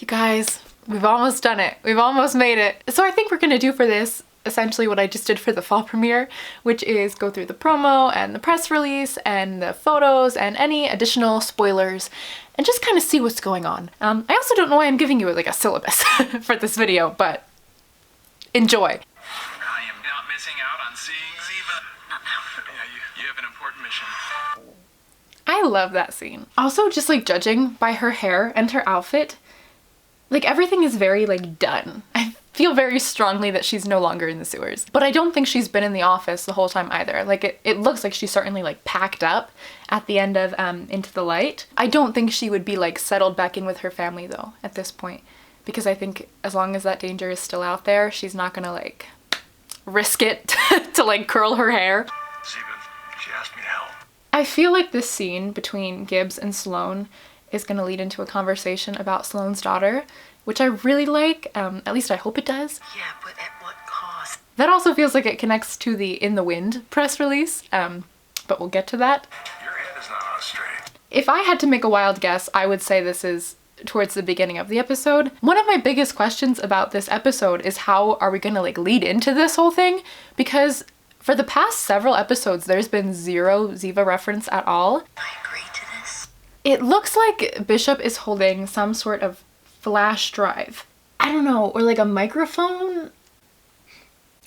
You guys, we've almost done it. We've almost made it. So I think we're gonna do for this essentially what I just did for the fall premiere, which is go through the promo and the press release and the photos and any additional spoilers and just kind of see what's going on. I also don't know why I'm giving you like a syllabus for this video, but enjoy. I am not missing out on seeing Ziva. Yeah, you have an important mission. I love that scene. Also, just like judging by her hair and her outfit, like everything is very like done. I feel very strongly that she's no longer in the sewers. But I don't think she's been in the office the whole time either. Like it looks like she's certainly like packed up at the end of Into the Light. I don't think she would be like settled back in with her family though at this point. Because I think as long as that danger is still out there, she's not gonna like risk it to like curl her hair. She asked me to help. I feel like this scene between Gibbs and Sloane is gonna lead into a conversation about Sloane's daughter, which I really like, at least I hope it does. Yeah, but at what cost? That also feels like it connects to the In the Wind press release, but we'll get to that. Your head is not on straight. If I had to make a wild guess, I would say this is towards the beginning of the episode. One of my biggest questions about this episode is how are we gonna like lead into this whole thing? Because for the past several episodes, there's been zero Ziva reference at all. I agree to this. It looks like Bishop is holding some sort of flash drive. I don't know, or like a microphone?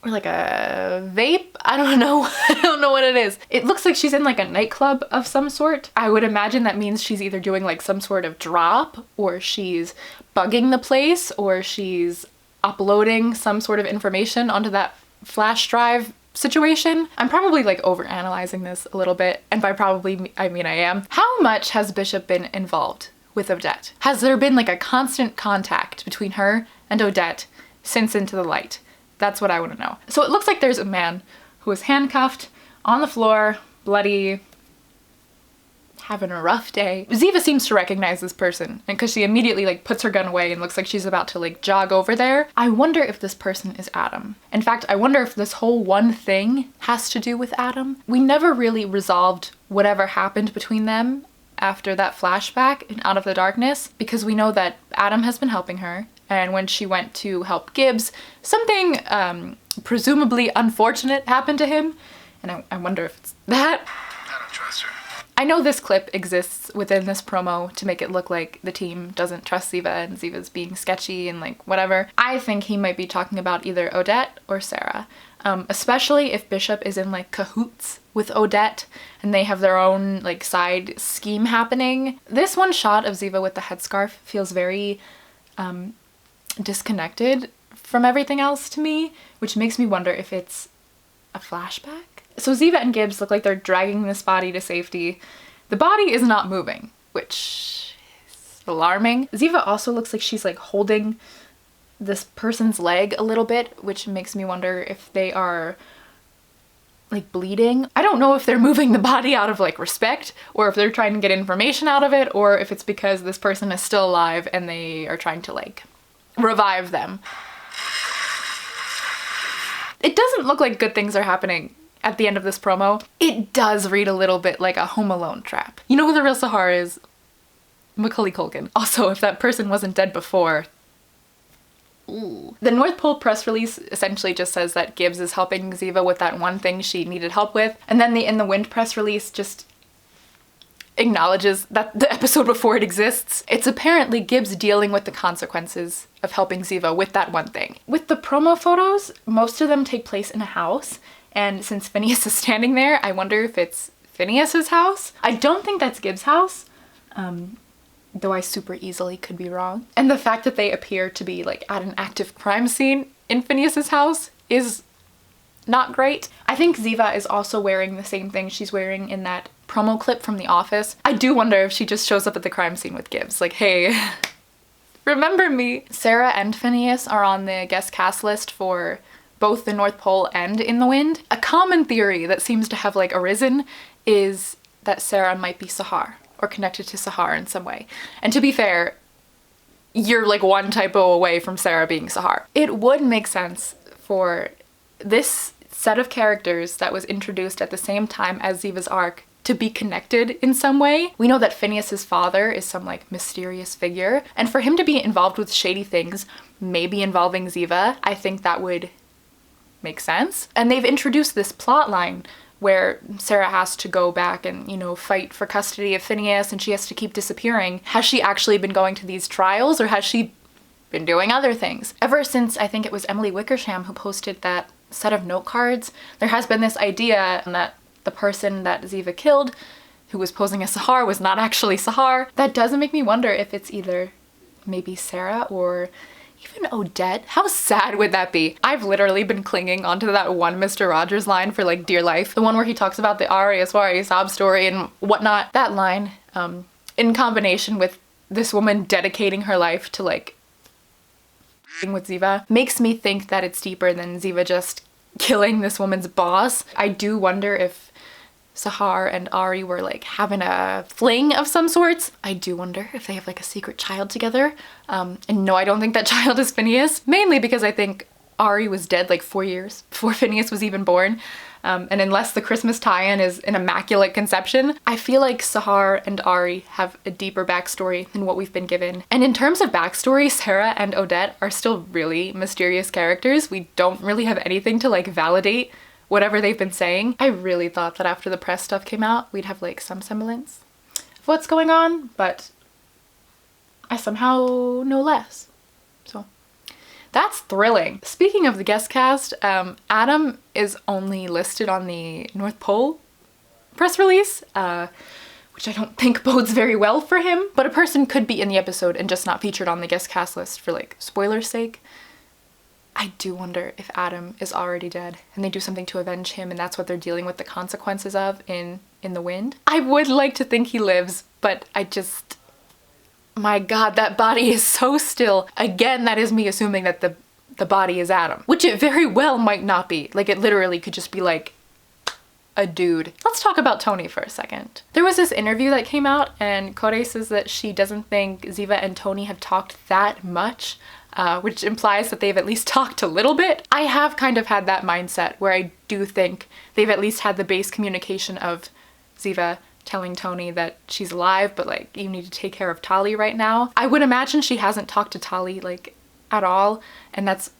Or like a vape? I don't know. I don't know what it is. It looks like she's in like a nightclub of some sort. I would imagine that means she's either doing like some sort of drop, or she's bugging the place, or she's uploading some sort of information onto that flash drive situation. I'm probably like overanalyzing this a little bit, and by probably I mean I am. How much has Bishop been involved with Odette? Has there been like a constant contact between her and Odette since Into the Light? That's what I want to know. So it looks like there's a man who is handcuffed on the floor, bloody, having a rough day. Ziva seems to recognize this person, and because she immediately like puts her gun away and looks like she's about to like jog over there. I wonder if this person is Adam. In fact, I wonder if this whole one thing has to do with Adam. We never really resolved whatever happened between them after that flashback in Out of the Darkness, because we know that Adam has been helping her, and when she went to help Gibbs, something presumably unfortunate happened to him, and I wonder if it's that. I don't trust her. I know this clip exists within this promo to make it look like the team doesn't trust Ziva and Ziva's being sketchy and like whatever. I think he might be talking about either Odette or Sarah, especially if Bishop is in like cahoots with Odette and they have their own like side scheme happening. This one shot of Ziva with the headscarf feels very disconnected from everything else to me, which makes me wonder if it's a flashback. So Ziva and Gibbs look like they're dragging this body to safety. The body is not moving, which is alarming. Ziva also looks like she's like holding this person's leg a little bit, which makes me wonder if they are like bleeding. I don't know if they're moving the body out of like respect, or if they're trying to get information out of it, or if it's because this person is still alive and they are trying to like revive them. It doesn't look like good things are happening at the end of this promo. It does read a little bit like a Home Alone trap. You know who the real Sahar is? Macaulay Culkin. Also, if that person wasn't dead before. Ooh. The North Pole press release essentially just says that Gibbs is helping Ziva with that one thing she needed help with. And then the In the Wind press release just acknowledges that the episode before it exists. It's apparently Gibbs dealing with the consequences of helping Ziva with that one thing. With the promo photos, most of them take place in a house. And since Phineas is standing there, I wonder if it's Phineas's house. I don't think that's Gibbs' house, though I super easily could be wrong. And the fact that they appear to be like at an active crime scene in Phineas's house is not great. I think Ziva is also wearing the same thing she's wearing in that promo clip from The Office. I do wonder if she just shows up at the crime scene with Gibbs, like, hey, remember me? Sarah and Phineas are on the guest cast list for both the North Pole and In the Wind. A common theory that seems to have like arisen is that Sarah might be Sahar or connected to Sahar in some way. And to be fair, you're like one typo away from Sarah being Sahar. It would make sense for this set of characters that was introduced at the same time as Ziva's arc to be connected in some way. We know that Phineas's father is some like mysterious figure, and for him to be involved with shady things, maybe involving Ziva, I think that would make sense. And they've introduced this plot line where Sarah has to go back and, you know, fight for custody of Phineas, and she has to keep disappearing. Has she actually been going to these trials, or has she been doing other things? Ever since, I think it was Emily Wickersham who posted that set of note cards, there has been this idea that the person that Ziva killed, who was posing as Sahar, was not actually Sahar. That doesn't make me wonder if it's either maybe Sarah or even Odette. How sad would that be? I've literally been clinging onto that one Mr. Rogers line for like dear life. The one where he talks about the Ari Aswari sob story and whatnot. That line, in combination with this woman dedicating her life to like with Ziva, makes me think that it's deeper than Ziva just killing this woman's boss. I do wonder if Sahar and Ari were like having a fling of some sorts. I do wonder if they have like a secret child together. And no, I don't think that child is Phineas, mainly because I think Ari was dead like 4 years before Phineas was even born. And unless the Christmas tie-in is an immaculate conception, I feel like Sahar and Ari have a deeper backstory than what we've been given. And in terms of backstory, Sarah and Odette are still really mysterious characters. We don't really have anything to like validate whatever they've been saying. I really thought that after the press stuff came out, we'd have like some semblance of what's going on, but I somehow know less. So that's thrilling. Speaking of the guest cast, Adam is only listed on the North Pole press release, which I don't think bodes very well for him, but a person could be in the episode and just not featured on the guest cast list for like spoilers' sake. I do wonder if Adam is already dead and they do something to avenge him, and that's what they're dealing with the consequences of in The Wind. I would like to think he lives, but I just... my god, that body is so still. Again, that is me assuming that the body is Adam, which it very well might not be. Like, it literally could just be like a dude. Let's talk about Tony for a second. There was this interview that came out, and Kore says that she doesn't think Ziva and Tony have talked that much, which implies that they've at least talked a little bit. I have kind of had that mindset where I do think they've at least had the base communication of Ziva telling Tony that she's alive, but like, you need to take care of Tali right now. I would imagine she hasn't talked to Tali like at all, and that's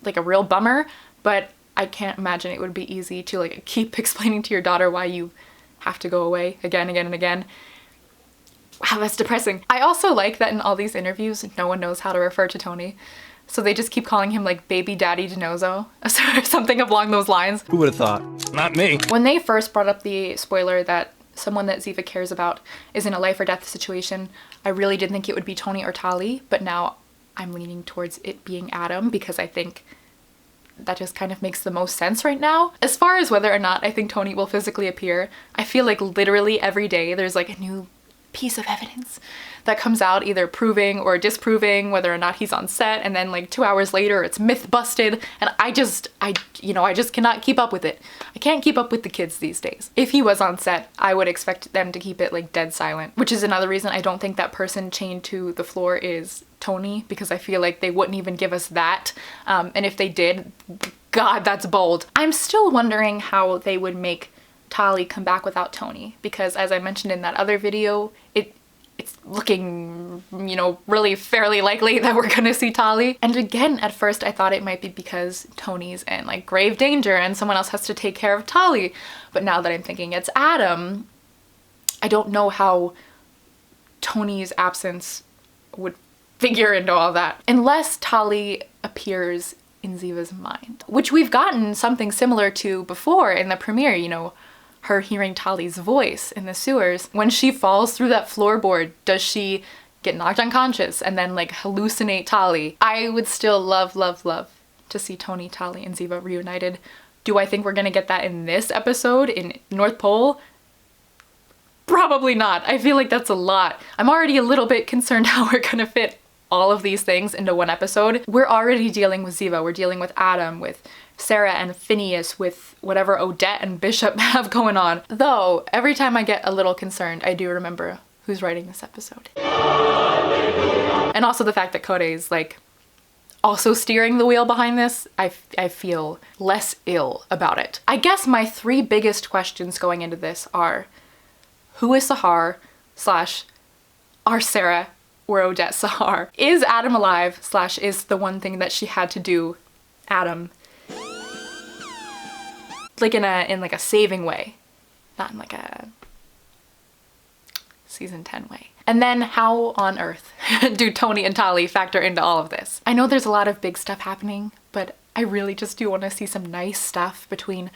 like a real bummer, but I can't imagine it would be easy to like keep explaining to your daughter why you have to go away again, and again. Wow, that's depressing. I also like that in all these interviews, no one knows how to refer to Tony. So they just keep calling him like Baby Daddy DiNozzo or something along those lines. Who would have thought? Not me. When they first brought up the spoiler that someone that Ziva cares about is in a life or death situation, I really did think it would be Tony or Tali, but now I'm leaning towards it being Adam because I think that just kind of makes the most sense right now. As far as whether or not I think Tony will physically appear, I feel like literally every day there's like a new piece of evidence that comes out either proving or disproving whether or not he's on set, and then like 2 hours later it's myth busted, and I just cannot keep up with it. I can't keep up with the kids these days. If he was on set, I would expect them to keep it like dead silent, which is another reason I don't think that person chained to the floor is Tony, because I feel like they wouldn't even give us that, and if they did, god, that's bold. I'm still wondering how they would make Tali come back without Tony, because as I mentioned in that other video, it's looking, you know, really fairly likely that we're gonna see Tali. And again, at first I thought it might be because Tony's in like grave danger and someone else has to take care of Tali. But now that I'm thinking it's Adam, I don't know how Tony's absence would figure into all that. Unless Tali appears in Ziva's mind, which we've gotten something similar to before in the premiere, you know, her hearing Tali's voice in the sewers. When she falls through that floorboard, does she get knocked unconscious and then like hallucinate Tali? I would still love to see Tony, Tali, and Ziva reunited. Do I think we're gonna get that in this episode in North Pole? Probably not. I feel like that's a lot. I'm already a little bit concerned how we're gonna fit all of these things into one episode. We're already dealing with Ziva, we're dealing with Adam, with Sarah and Phineas, with whatever Odette and Bishop have going on. Though, every time I get a little concerned, I do remember who's writing this episode. And also the fact that Kore is like also steering the wheel behind this, I feel less ill about it. I guess my three biggest questions going into this are, who is Sahar slash are Sarah or Odette Sahar? Is Adam alive slash is the one thing that she had to do Adam, like in like a saving way, not in like a season 10 way? And then how on earth do Tony and Tali factor into all of this? I know there's a lot of big stuff happening, but I really just do want to see some nice stuff between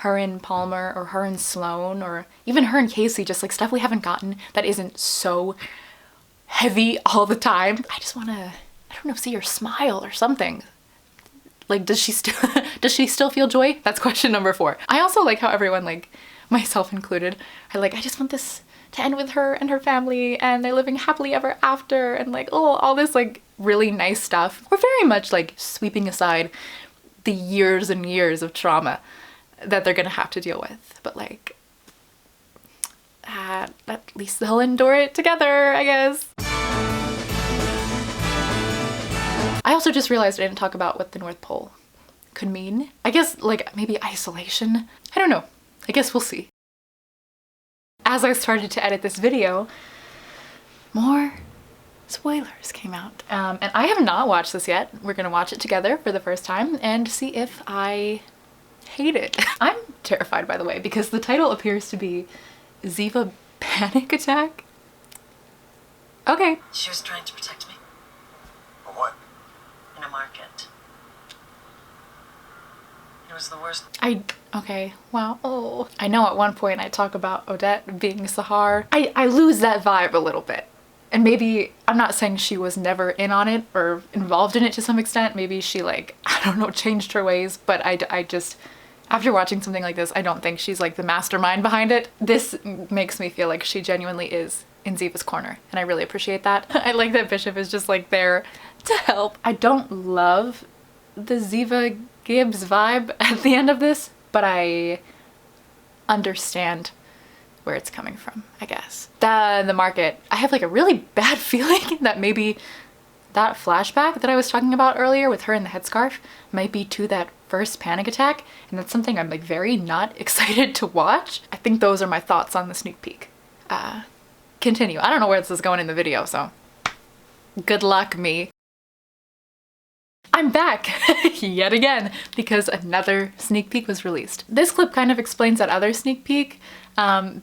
her and Palmer, or her and Sloane, or even her and Casey, just like stuff we haven't gotten that isn't so heavy all the time. I just want to, I don't know, see her smile or something. Like, does she still feel joy? That's question number 4. I also like how everyone, like myself included, I just want this to end with her and her family and they're living happily ever after, and like, oh, all this like really nice stuff. We're very much like sweeping aside the years and years of trauma that they're gonna have to deal with, but like at least they'll endure it together, I guess. I also just realized I didn't talk about what the North Pole could mean. I guess like maybe isolation. I don't know. I guess we'll see. As I started to edit this video, more spoilers came out. And I have not watched this yet. We're gonna watch it together for the first time and see if I hate it. I'm terrified, by the way, because the title appears to be Ziva Panic Attack. Okay. She was trying to protect me For what? in a market. It was the worst. Okay, wow. Oh. I know at one point I talk about Odette being Sahar. I lose that vibe a little bit. And maybe, I'm not saying she was never in on it or involved in it to some extent. Maybe she like, I don't know, changed her ways, but I just, after watching something like this, I don't think she's like the mastermind behind it. This makes me feel like she genuinely is in Ziva's corner, and I really appreciate that. I like that Bishop is just like there to help. I don't love the Ziva Gibbs vibe at the end of this, but I understand where it's coming from, I guess. The market, I have like a really bad feeling that maybe that flashback that I was talking about earlier with her in the headscarf might be to that first panic attack, and that's something I'm like very not excited to watch. I think those are my thoughts on the sneak peek. Continue. I don't know where this is going in the video, so good luck, me. I'm back yet again because another sneak peek was released. This clip kind of explains that other sneak peek,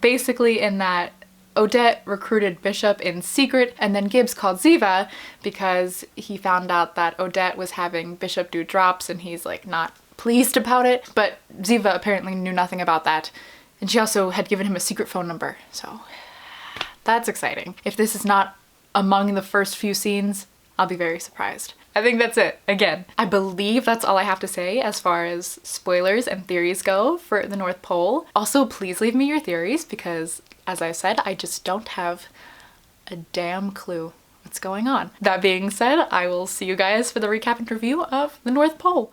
basically in that Odette recruited Bishop in secret, and then Gibbs called Ziva because he found out that Odette was having Bishop do drops and he's like not pleased about it, but Ziva apparently knew nothing about that, and she also had given him a secret phone number, so that's exciting. If this is not among the first few scenes, I'll be very surprised. I think that's it. Again, I believe that's all I have to say as far as spoilers and theories go for the North Pole. Also, please leave me your theories because, as I said, I just don't have a damn clue what's going on. That being said, I will see you guys for the recap and review of the North Pole.